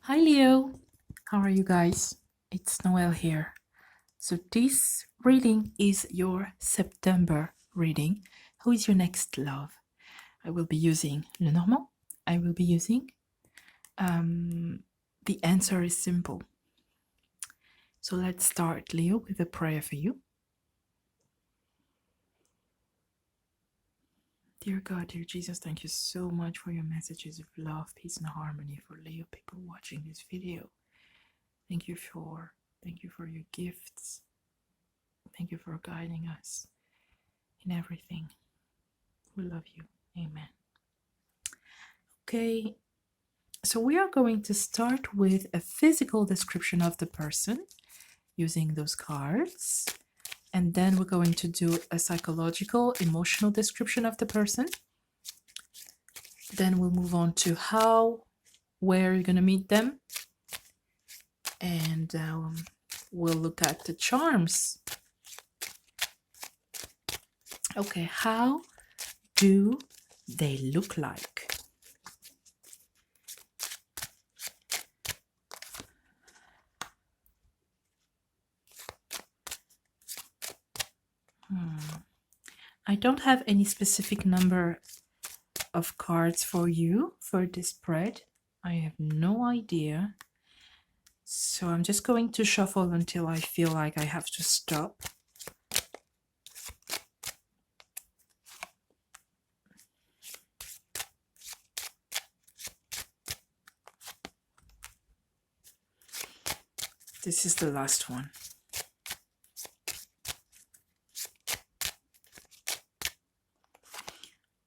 Hi Leo, how are you guys? It's Noel here. So this reading is your September reading. Who is your next love? I will be using Le Normand. I will be using. The answer is simple. So let's start, Leo, with a prayer for you. Dear God, dear Jesus, thank you so much for your messages of love, peace, and harmony for Leo people watching this video. Thank you for your gifts. Thank you for guiding us in everything. We love you. Amen. Okay, so we are going to start with a physical description of the person using those cards. And then we're going to do a psychological, emotional description of the person. Then we'll move on to how, where you're going to meet them. And we'll look at the charms. Okay, how do they look like? I don't have any specific number of cards for you for this spread. I have no idea. So I'm just going to shuffle until I feel like I have to stop. This is the last one.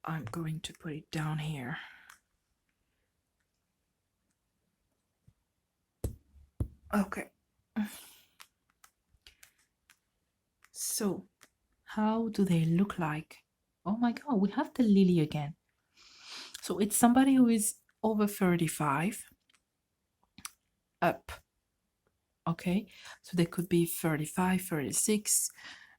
I'm going to put it down here. Okay. So, how do they look like? Oh my God, we have the lily again. So it's somebody who is over 35 up. Okay, so they could be 35, 36,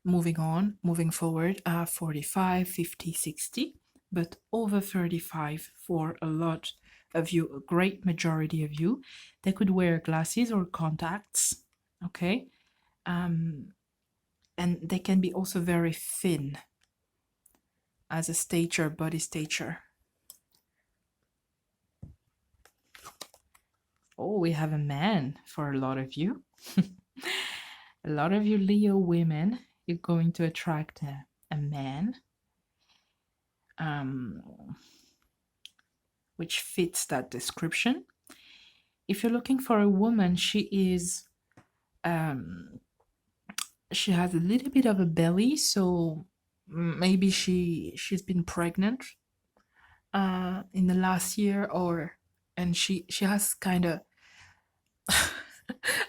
moving forward, 45, 50, 60, but over 35 for a lot of you, a great majority of you. They could wear glasses or contacts, okay? And they can be also very thin as a stature, body stature. Oh, we have a man for a lot of you. A lot of you Leo women, you're going to attract a man which fits that description. If you're looking for a woman, she has a little bit of a belly, so maybe she's been pregnant in the last year, and she has kind of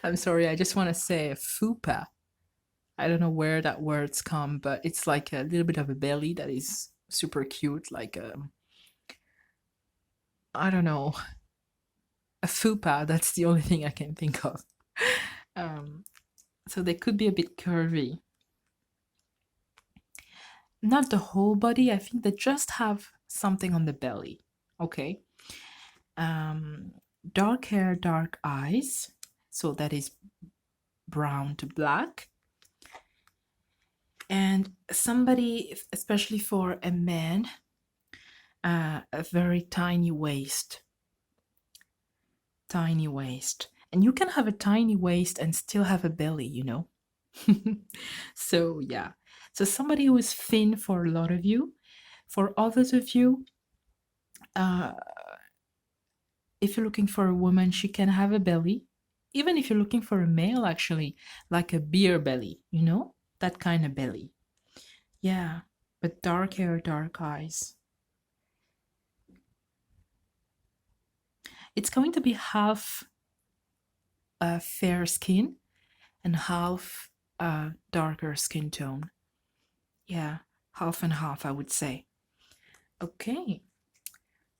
I'm sorry, I just want to say a fupa. I don't know where that word's come, but it's like a little bit of a belly that is super cute, like I don't know, a fupa. That's the only thing I can think of. So they could be a bit curvy. Not the whole body. I think they just have something on the belly. Okay. Dark hair, dark eyes. So that is brown to black. And somebody, especially for a man, a very tiny waist. Tiny waist. And you can have a tiny waist and still have a belly, you know? So, yeah. So, somebody who is thin for a lot of you. For others of you, if you're looking for a woman, she can have a belly. Even if you're looking for a male, actually, like a beer belly, you know? That kind of belly. Yeah, but dark hair, dark eyes. It's going to be half fair skin and half darker skin tone. Yeah, half and half, I would say. Okay,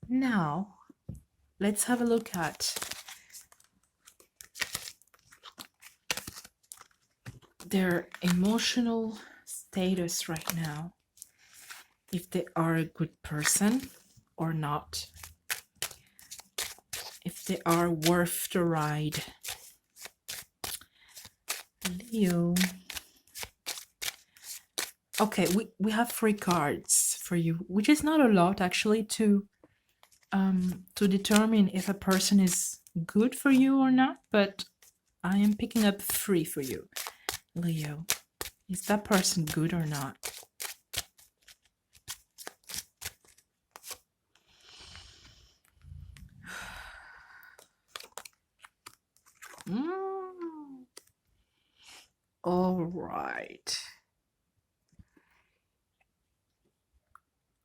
now let's have a look at their emotional status right now. If they are a good person or not. If they are worth the ride. Leo. Okay, we have 3 cards for you, which is not a lot actually to determine if a person is good for you or not, but I am picking up 3 for you. Leo, is that person good or not? All right.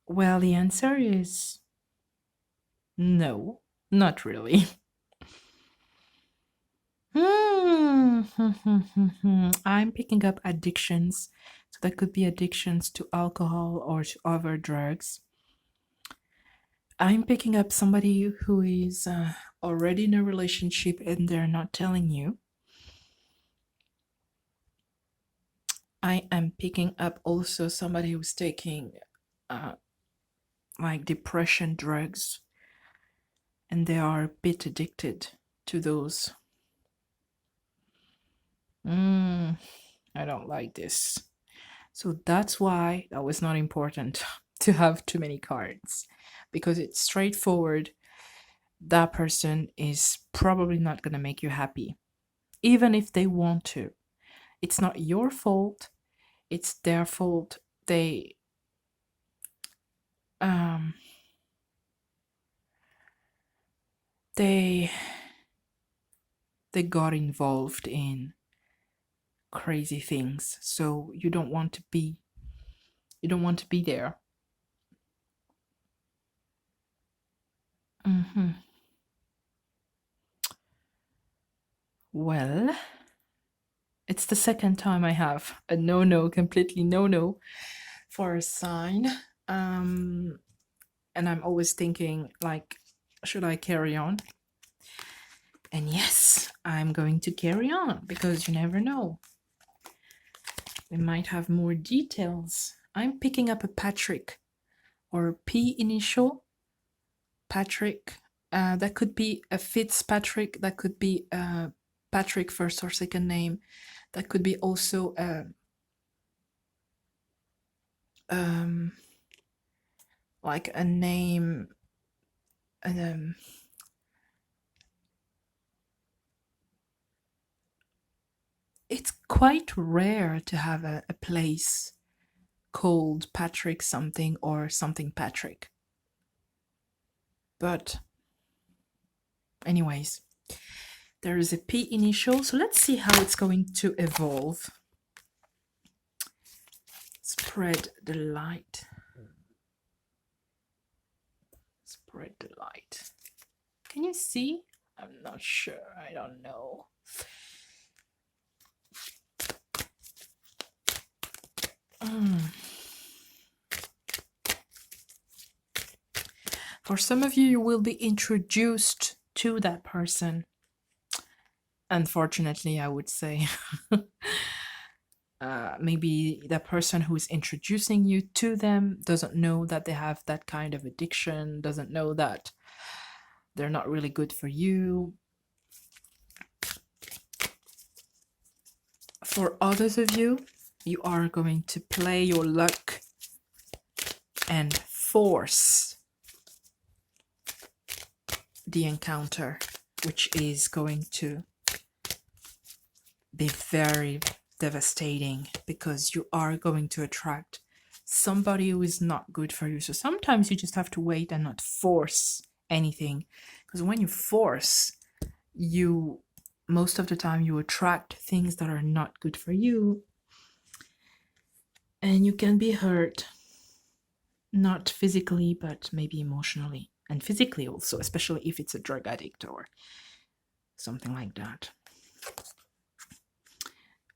Well, the answer is no, not really. I'm picking up addictions. So that could be addictions to alcohol or to other drugs. I'm picking up somebody who is already in a relationship and they're not telling you. I am picking up also somebody who's taking like depression drugs and they are a bit addicted to those. I don't like this. So that's why that was not important to have too many cards, because it's straightforward. That person is probably not going to make you happy, even if they want to. It's not your fault, it's their fault. They they got involved in crazy things, so you don't want to be there. Well, it's the second time I have a no, completely no for a sign. And I'm always thinking, like, should I carry on? And yes, I'm going to carry on, because you never know. We might have more details. I'm picking up a Patrick, or P initial. Patrick. That could be a Fitzpatrick. That could be a Patrick first or second name. That could be also like a name. It's quite rare to have a place called Patrick something or something Patrick. But anyways, there is a P initial, so let's see how it's going to evolve. Spread the light. Spread the light. Can you see? I'm not sure. I don't know. For some of you, you will be introduced to that person. Unfortunately, I would say. Maybe the person who is introducing you to them doesn't know that they have that kind of addiction, doesn't know that they're not really good for you. For others of you, you are going to play your luck and force the encounter, which is going to be very devastating, because you are going to attract somebody who is not good for you. So sometimes you just have to wait and not force anything, because when you force, you most of the time you attract things that are not good for you, and you can be hurt, not physically but maybe emotionally and physically also, especially if it's a drug addict or something like that.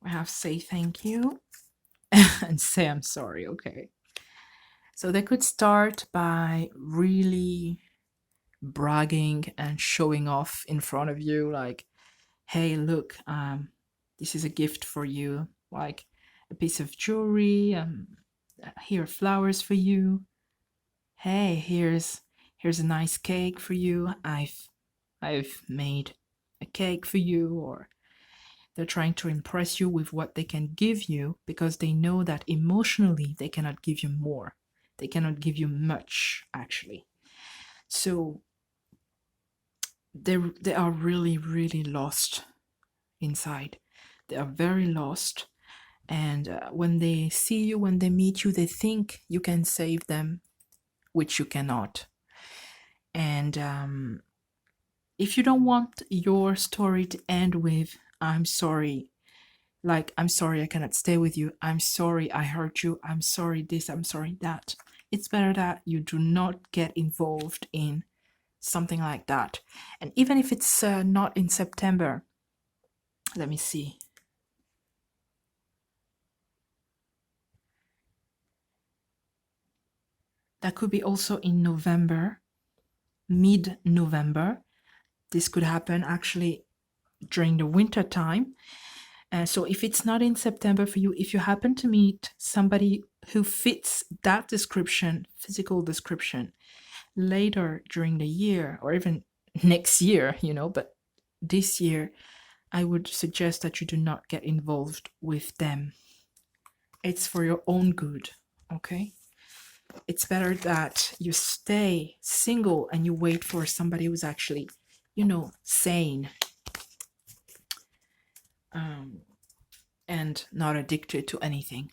We have say thank you and say I'm sorry. Okay, so they could start by really bragging and showing off in front of you, like, hey, look, this is a gift for you, like a piece of jewelry, here are flowers for you, hey, here's a nice cake for you, I've I've made a cake for you, or they're trying to impress you with what they can give you because they know that emotionally they cannot give you more. They cannot give you much, actually. So they are really, really lost inside. They are very lost. And when they see you, when they meet you, they think you can save them, which you cannot. And if you don't want your story to end with, I'm sorry, like, I'm sorry I cannot stay with you, I'm sorry I hurt you, I'm sorry this, I'm sorry that, it's better that you do not get involved in something like that. And even if it's not in September, let me see. That could be also in November, mid-November. This could happen actually during the winter time. So if it's not in September for you, if you happen to meet somebody who fits that description, physical description, later during the year or even next year, but this year, I would suggest that you do not get involved with them. It's for your own good, okay? It's better that you stay single and you wait for somebody who's actually, sane, and not addicted to anything.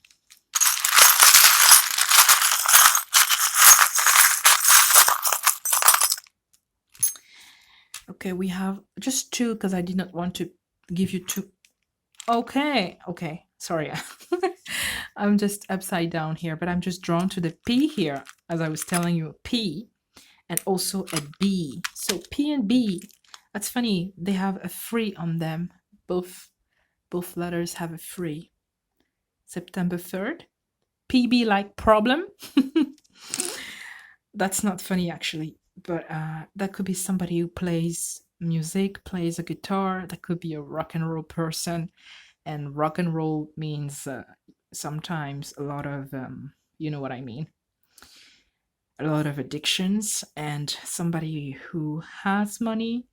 Okay, we have just two because I did not want to give you two. Okay, sorry. I'm just upside down here, but I'm just drawn to the P here, as I was telling you, P, and also a B. So P and B, that's funny, they have a free on them. Both letters have a free. September 3rd. PB like problem. That's not funny, actually, but that could be somebody who plays music, plays a guitar. That could be a rock and roll person. And rock and roll means sometimes a lot of, you know what I mean, a lot of addictions, and somebody who has money,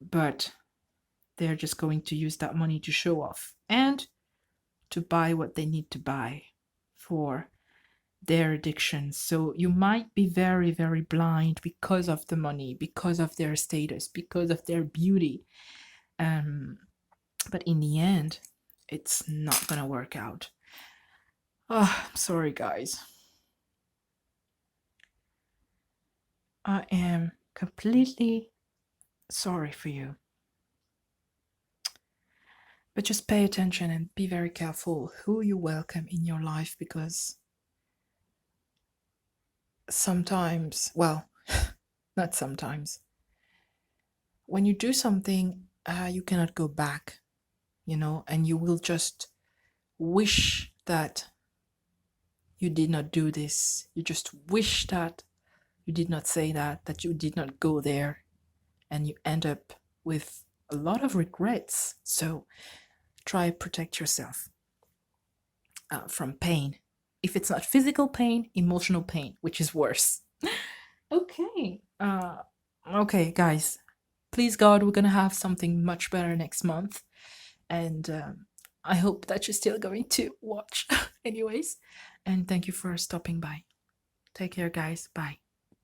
but they're just going to use that money to show off and to buy what they need to buy for their addictions. So you might be very, very blind because of the money, because of their status, because of their beauty. But in the end, it's not gonna work out. Oh, I'm sorry, guys. I am completely sorry for you. But just pay attention and be very careful who you welcome in your life, because sometimes, well, not sometimes, when you do something, you cannot go back, and you will just wish that you did not do this. You just wish that you did not say that you did not go there, and you end up with a lot of regrets. So try protect yourself from pain. If it's not physical pain, emotional pain, which is worse. Okay. Okay, guys. Please God, we're gonna have something much better next month, and I hope that you're still going to watch. Anyways, and thank you for stopping by. Take care, guys. Bye.